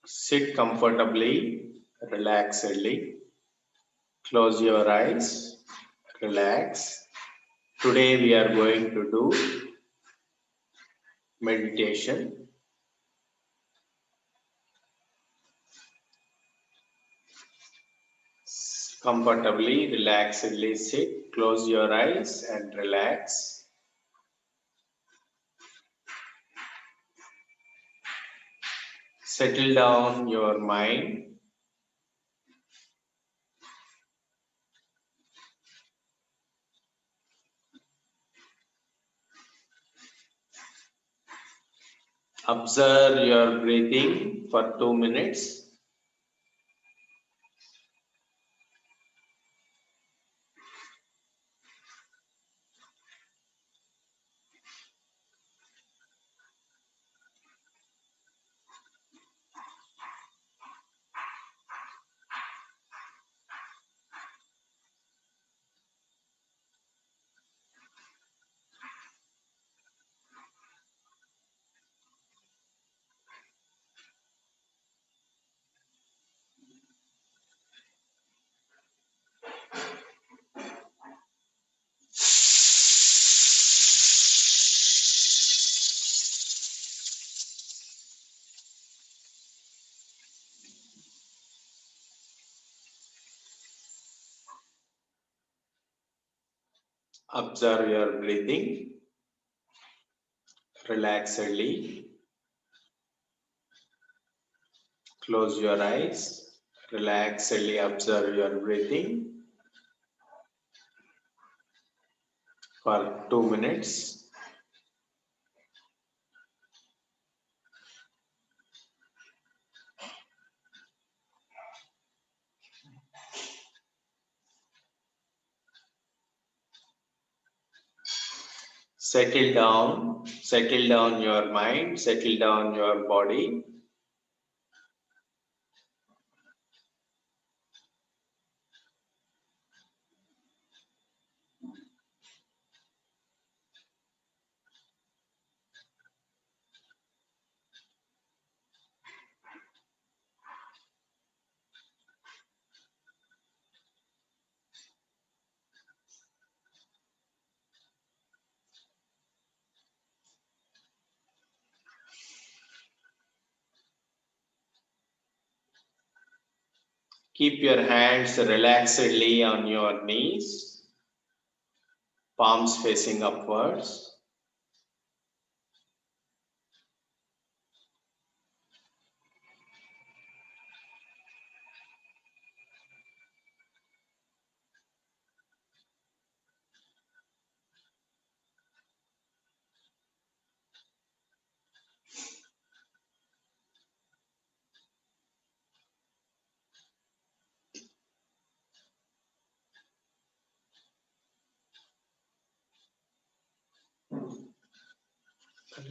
Sit comfortably, relaxedly. Close your eyes, relax. Today we are going to do meditation. Comfortably, relaxedly sit. Close your eyes and relax. Settle down your mind. Observe your breathing for 2 minutes. Observe your breathing relaxedly. Close your eyes. Relaxedly observe your breathing for 2 minutes. Settle down your mind, settle down your body. Keep your hands relaxedly on your knees, palms facing upwards.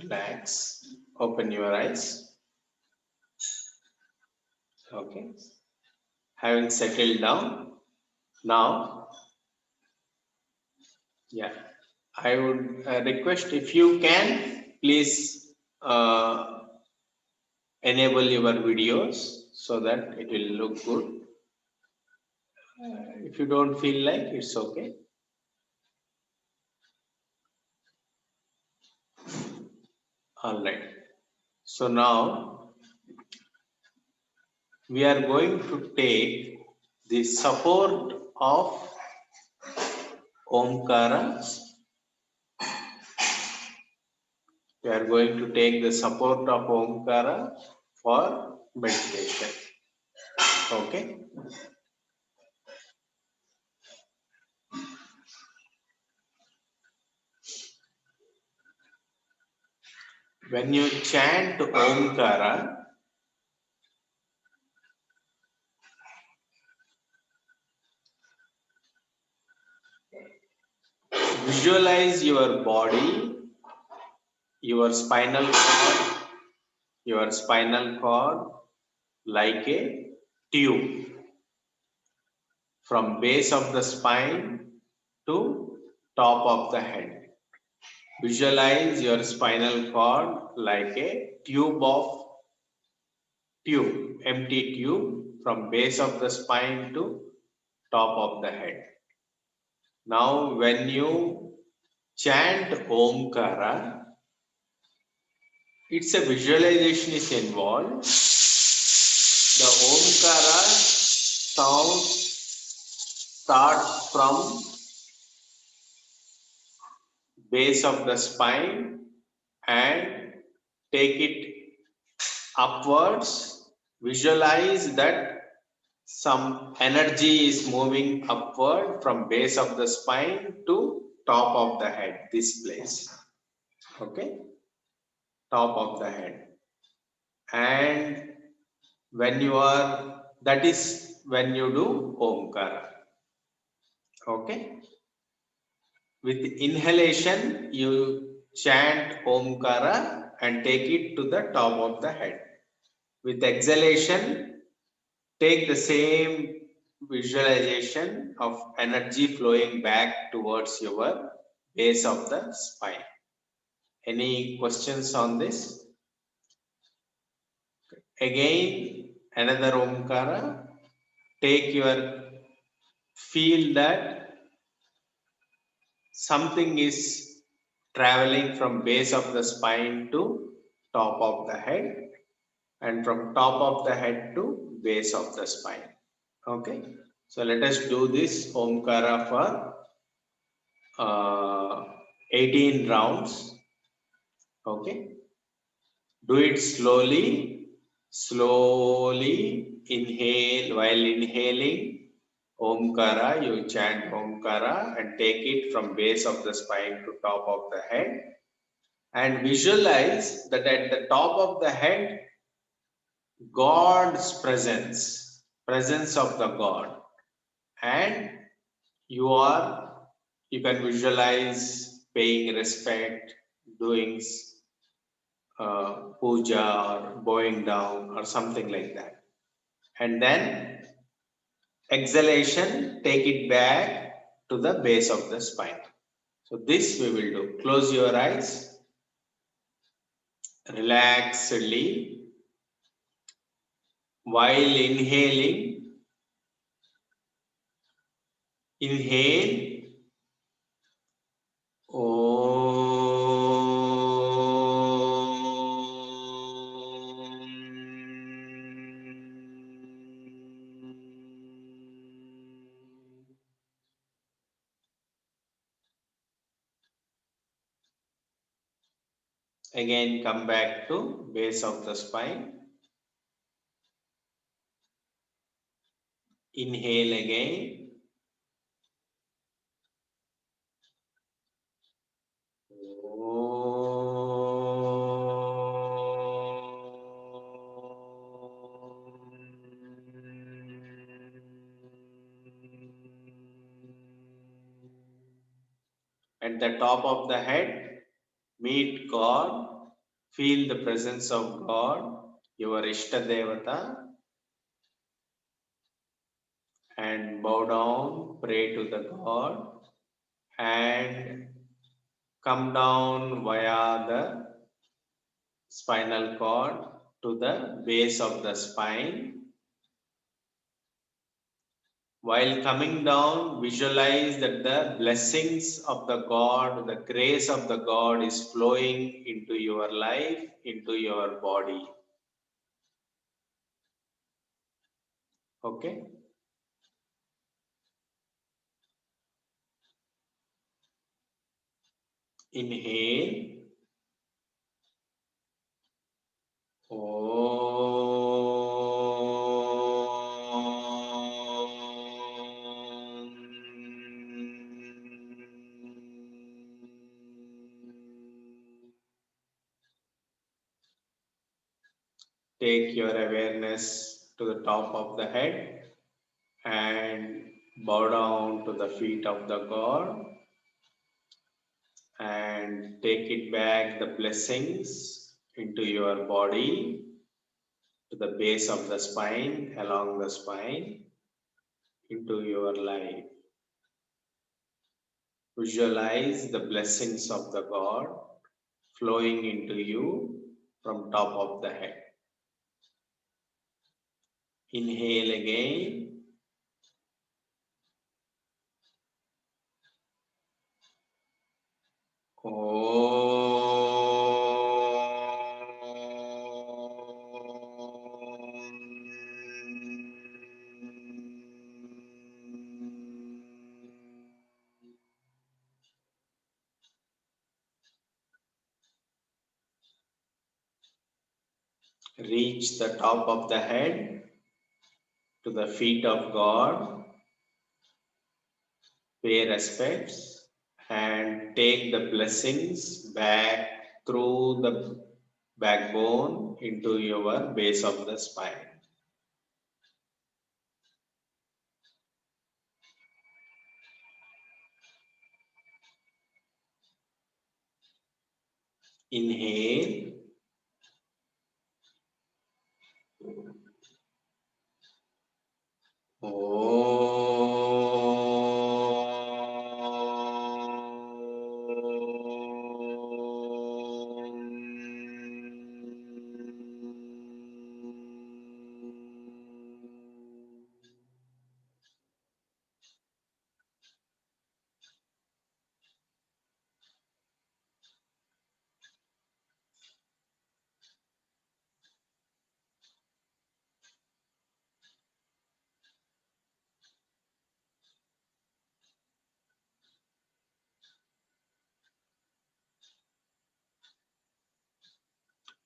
Relax. Open your eyes. Okay. Having settled down, now, yeah, I would request if you can, please enable your videos so that it will look good. If you don't feel like, it's okay. All right. So now we are going to take the support of Omkara. We are going to take the support of Omkara for meditation. Okay. When you chant Omkara, visualize your body, your spinal cord like a tube from base of the spine to top of the head. Visualize your spinal cord like a tube of tube, empty tube from base of the spine to top of the head. Now, when you chant Omkara, it's a visualization is involved. The Omkara sound starts from base of the spine and take it upwards. Visualize that some energy is moving upward from base of the spine to top of the head, this place. Okay, top of the head. And when you are, that is when you do Omkara. Okay. With inhalation, you chant Omkara and take it to the top of the head. With exhalation, take the same visualization of energy flowing back towards your base of the spine. Any questions on this? Again, another Omkara. Take your, feel that something is traveling from base of the spine to top of the head and from top of the head to base of the spine. Okay, so let us do this Omkara for 18 rounds. Okay, do it slowly. Slowly inhale. While inhaling Omkara, you chant Omkara and take it from base of the spine to top of the head. And visualize that at the top of the head, God's presence of the God. And you can visualize paying respect, doing puja or bowing down or something like that. And then exhalation, take it back to the base of the spine. So this we will do. Close your eyes, relaxedly. While inhaling, inhale again, come back to base of the spine. Inhale again. At the top of the head, meet God, feel the presence of God, your Ishta Devata, and bow down, pray to the God, and come down via the spinal cord to the base of the spine. While coming down, visualize that the blessings of the God, the grace of the God is flowing into your life, into your body. Okay? Inhale. Take your awareness to the top of the head and bow down to the feet of the God and take it back the blessings into your body, to the base of the spine, along the spine, into your life. Visualize the blessings of the God flowing into you from top of the head. Inhale again. Reach the top of the head to the feet of God. Pay respects and take the blessings back through the backbone into your base of the spine. Inhale.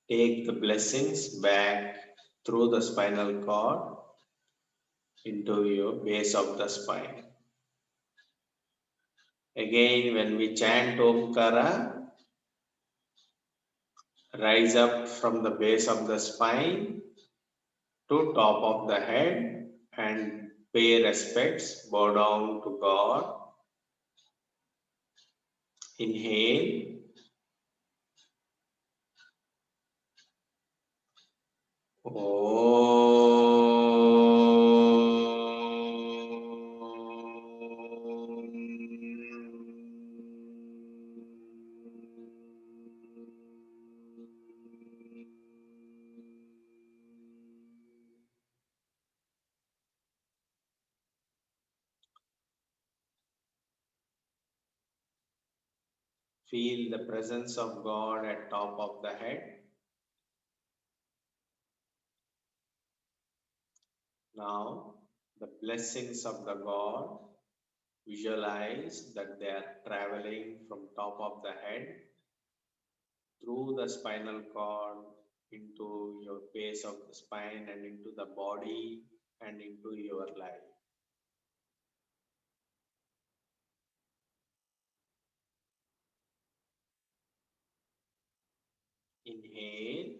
Take the blessings back through the spinal cord into your base of the spine. Again, when we chant Omkara, rise up from the base of the spine to top of the head and pay respects, bow down to God. Inhale. Feel the presence of God at top of the head. Now, the blessings of the God, visualize that they are traveling from top of the head through the spinal cord into your base of the spine and into the body and into your life. Inhale.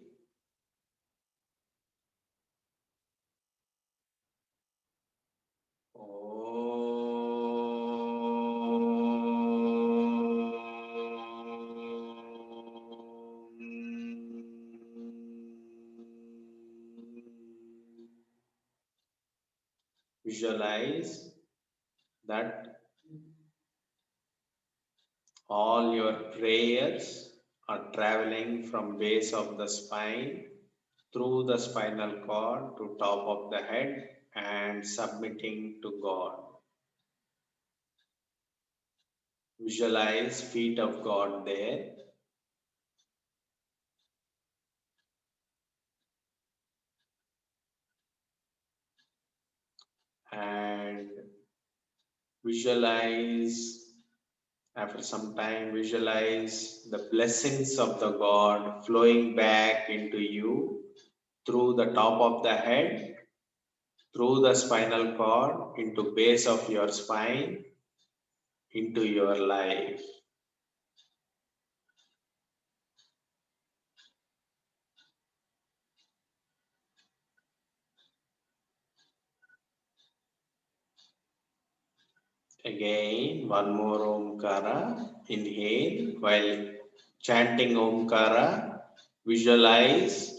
Visualize that all your prayers are traveling from base of the spine through the spinal cord to top of the head and submitting to God. Visualize feet of God there. And visualize, after some time, visualize the blessings of the God flowing back into you through the top of the head, through the spinal cord, into base of your spine, into your life. Again, one more Omkara. Inhale. While chanting Omkara, visualize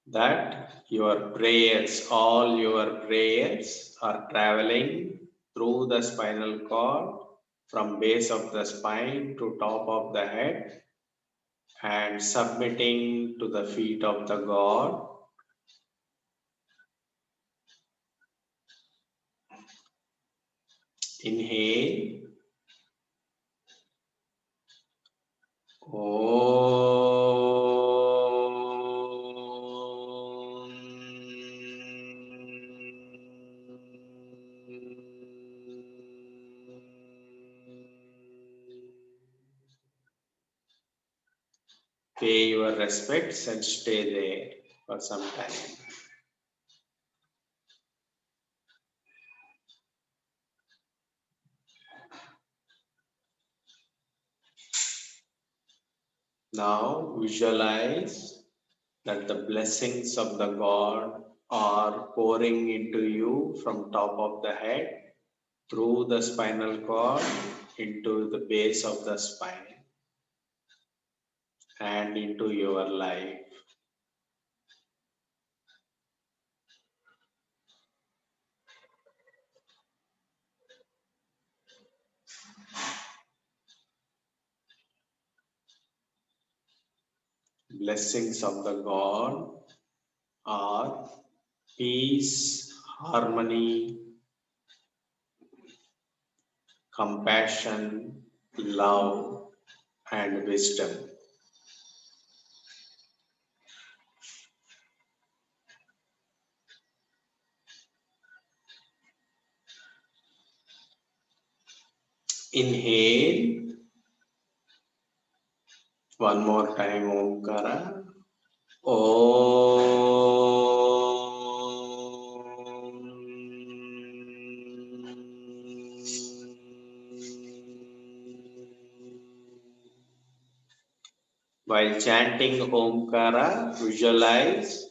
that your prayers, all your prayers are traveling through the spinal cord from base of the spine to top of the head and submitting to the feet of the God. Inhale. Pay your respects and stay there for some time. Now visualize that the blessings of the God are pouring into you from top of the head, through the spinal cord, into the base of the spine, and into your life. Blessings of the God are peace, harmony, compassion, love, and wisdom. Inhale. One more time, Omkara. While chanting Omkara, visualize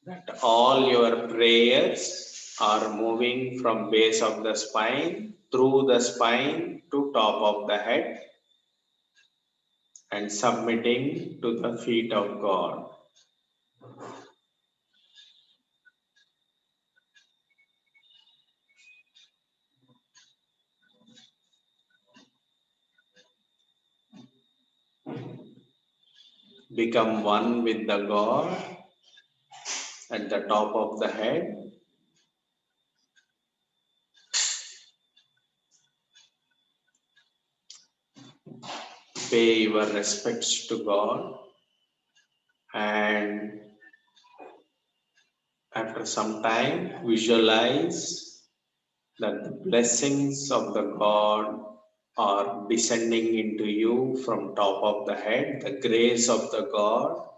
that all your prayers are moving from base of the spine, through the spine to top of the head, and submitting to the feet of God. Become one with the God at the top of the head. Pay your respects to God, and after some time visualize that the blessings of the God are descending into you from top of the head. The grace of the God.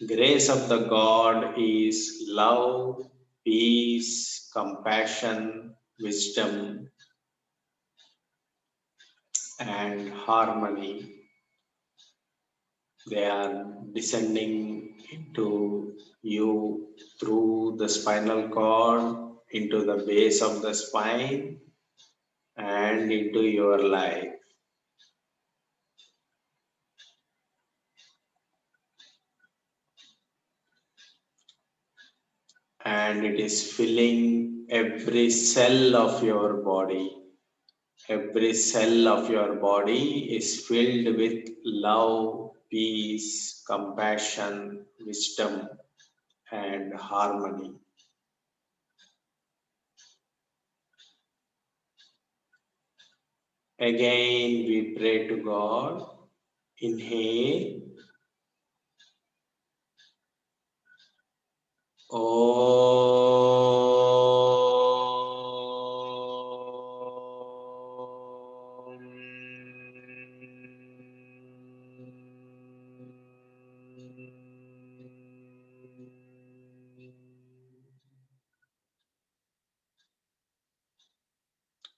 Grace of the God is love, peace, compassion, wisdom, and harmony. They are descending into you through the spinal cord, into the base of the spine, and into your life. And it is filling every cell of your body. Every cell of your body is filled with love, peace, compassion, wisdom, and harmony. Again, we pray to God. Inhale.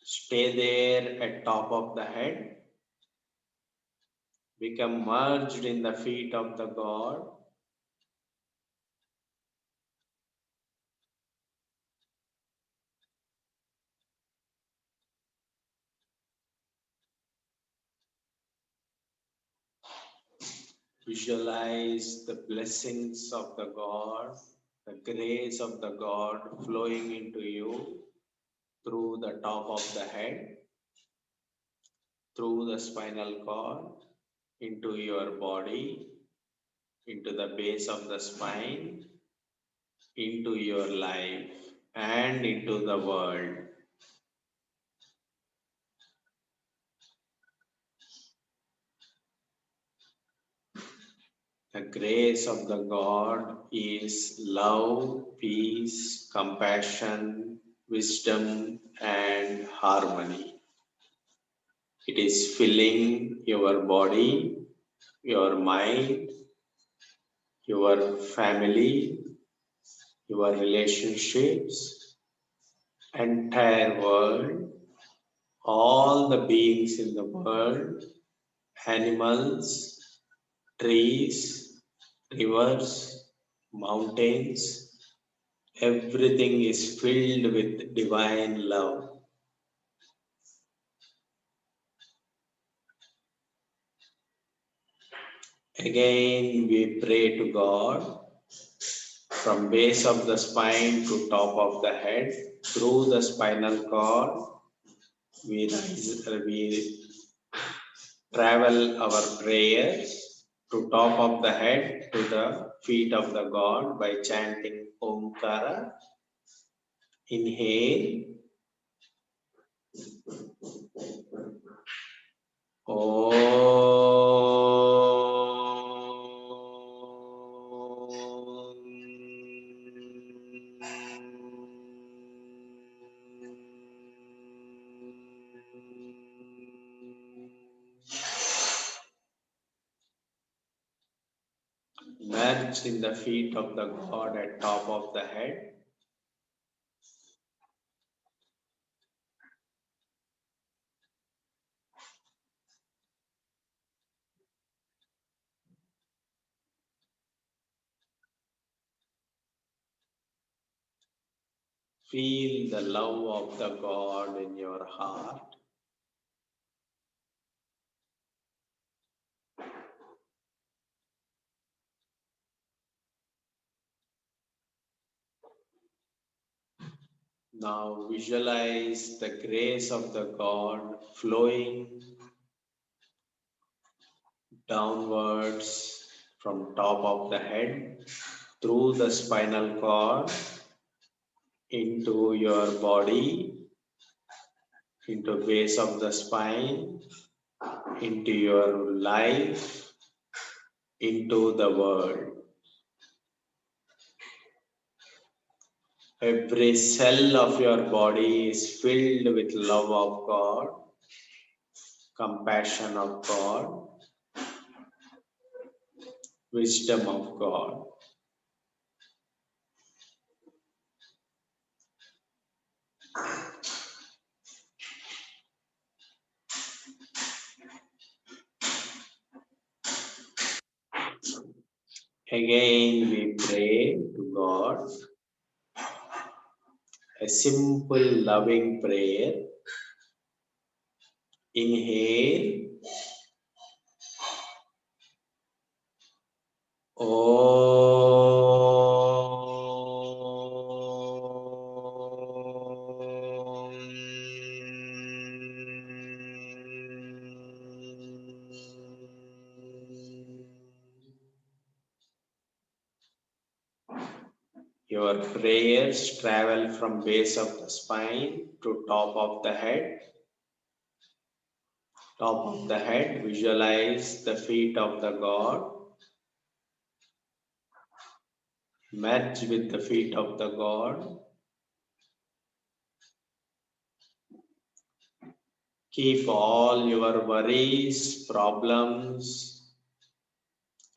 Stay there at top of the head. Become merged in the feet of the God. Visualize the blessings of the God, the grace of the God flowing into you through the top of the head, through the spinal cord, into your body, into the base of the spine, into your life, and into the world. The grace of the God is love, peace, compassion, wisdom, and harmony. It is filling your body, your mind, your family, your relationships, entire world, all the beings in the world, animals, trees, rivers, mountains, everything is filled with divine love. Again, we pray to God from base of the spine to top of the head, through the spinal cord. We travel our prayers to top of the head to the feet of the God by chanting Omkara. Inhale. Merge in the feet of the God at top of the head. Feel the love of the God in your heart. Now visualize the grace of the God flowing downwards from top of the head through the spinal cord into your body, into base of the spine, into your life, into the world. Every cell of your body is filled with love of God, compassion of God, wisdom of God. Again, we pray to God a simple loving prayer. Inhale. Your prayers travel from base of the spine to top of the head. Top of the head, visualize the feet of the God. Merge with the feet of the God. Keep all your worries, problems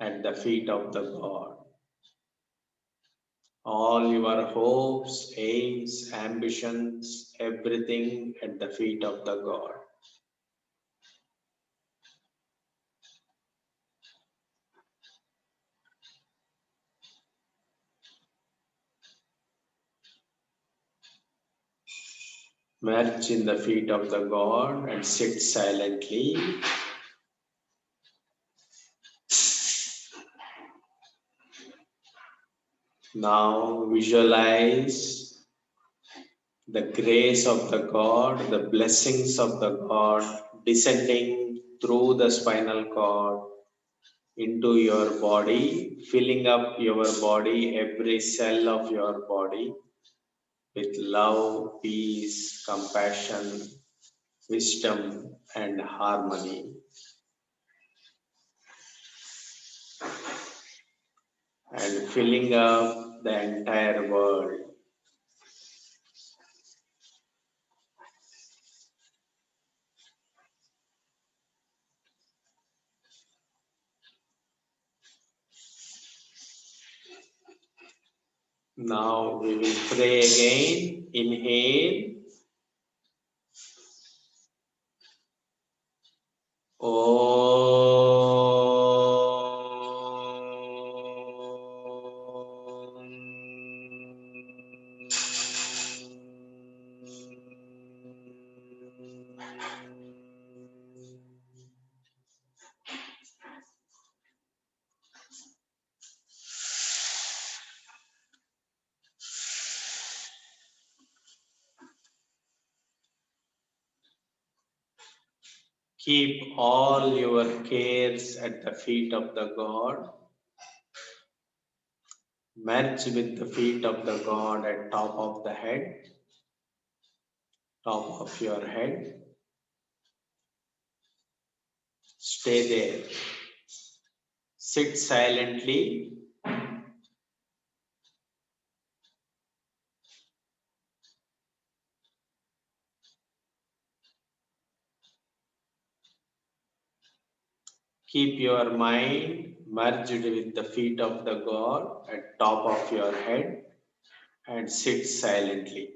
at the feet of the God. All your hopes, aims, ambitions, everything at the feet of the God. Merge in the feet of the God and sit silently. Now visualize the grace of the God, the blessings of the God descending through the spinal cord into your body, filling up your body, every cell of your body with love, peace, compassion, wisdom, and harmony. and filling up the entire world. Now we will pray again. Inhale. Keep all your cares at the feet of the God. Merge with the feet of the God at top of the head, top of your head. Stay there. Sit silently. Keep your mind merged with the feet of the God at top of your head and sit silently.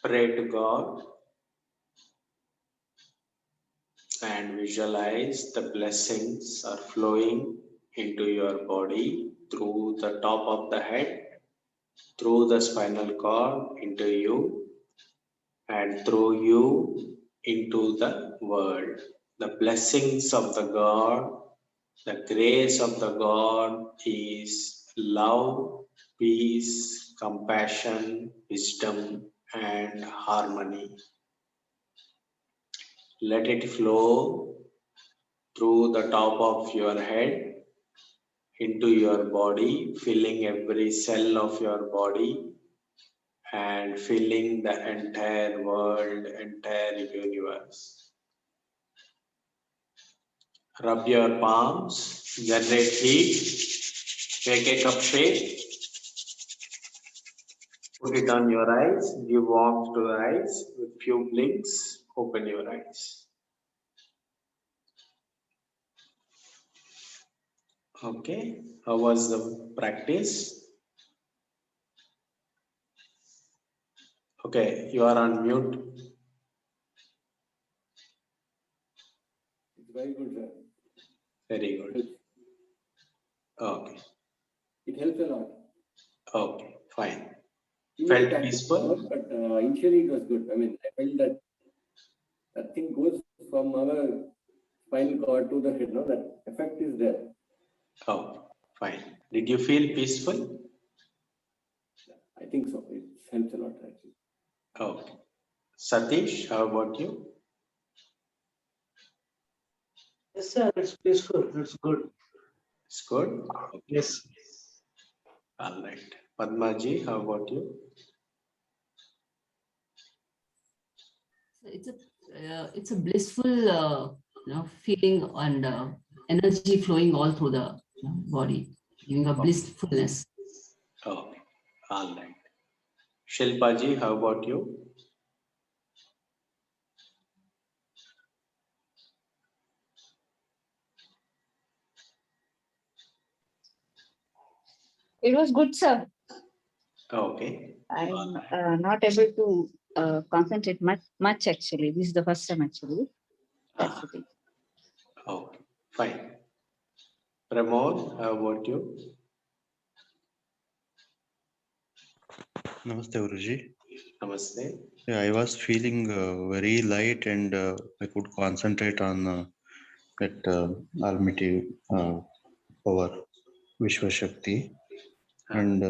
Pray to God and visualize the blessings are flowing into your body through the top of the head, through the spinal cord into you, and through you into the world. The blessings of the God, the grace of the God is love, peace, compassion, wisdom, and harmony. Let it flow through the top of your head into your body, filling every cell of your body and filling the entire world, entire universe. Rub your palms, generate heat, take a cup shape, put it on your eyes, give warmth to the eyes, with few blinks, open your eyes. Okay, how was the practice? Okay, you are on mute. It's very good, sir. Very good. Okay, It helps a lot. okay, fine. Even Felt that peaceful? but initially it was good. I mean, I felt that that thing goes from our spinal cord to the head. No, that effect is there. Oh, fine. Did you feel peaceful? I think so. It helps a lot actually. Okay. Satish, how about you? Yes, sir. It's peaceful. It's good. It's good? Okay. Yes. All right. Padmaji, how about you? It's a blissful feeling and energy flowing all through the body, giving a blissfulness. Okay. All right. Shilpaji, how about you? It was good, sir. Okay. I'm not able to concentrate much actually. This is the first time actually. That's the thing. Okay. Fine. Pramod, how about you? Namaste, Guruji. Namaste. Yeah, I was feeling very light and I could concentrate on that Almighty power, Vishwa Shakti, and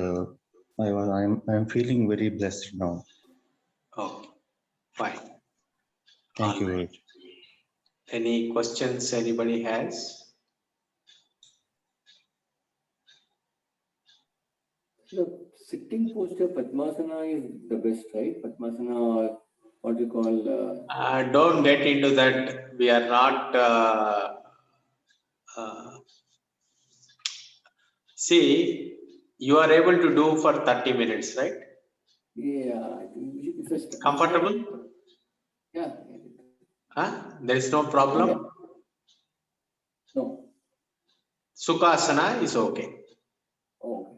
I'm feeling very blessed now. Okay. Fine. Thank All you, right. Guruji. Any questions anybody has? The sitting posture Padmasana is the best, right? Padmasana, or what we call. Don't get into that. We are not. See, you are able to do for 30 minutes, right? Yeah, I think if it's Comfortable? Yeah. Huh? There is no problem? No. Sukhasana is okay. Oh.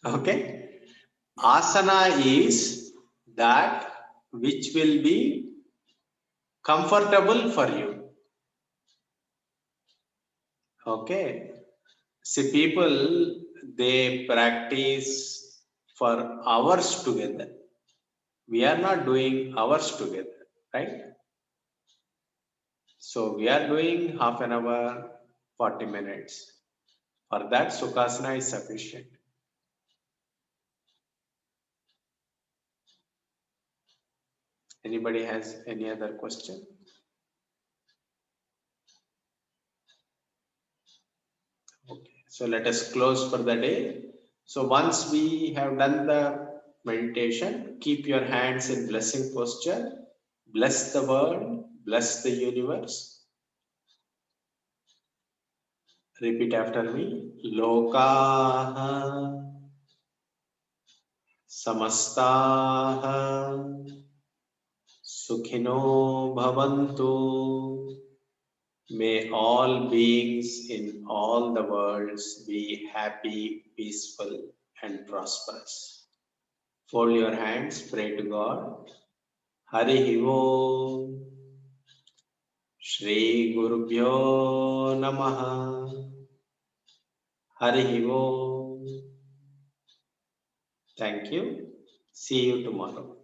Okay. Asana is that which will be comfortable for you. Okay. See, people, they practice for hours together. We are not doing hours together, right? So we are doing half an hour, 40 minutes. For that, Sukhasana is sufficient. Anybody has any other question? Okay, so let us close for the day. So once we have done the meditation, keep your hands in blessing posture. Bless the world, bless the universe. Repeat after me. Lokaha samastaha sukhino bhavantu. May all beings in all the worlds be happy, peaceful, and prosperous. Fold your hands, pray to God. Harihi Om. Shri Gurubhyo Namaha. Harihi Om. Thank you. See you tomorrow.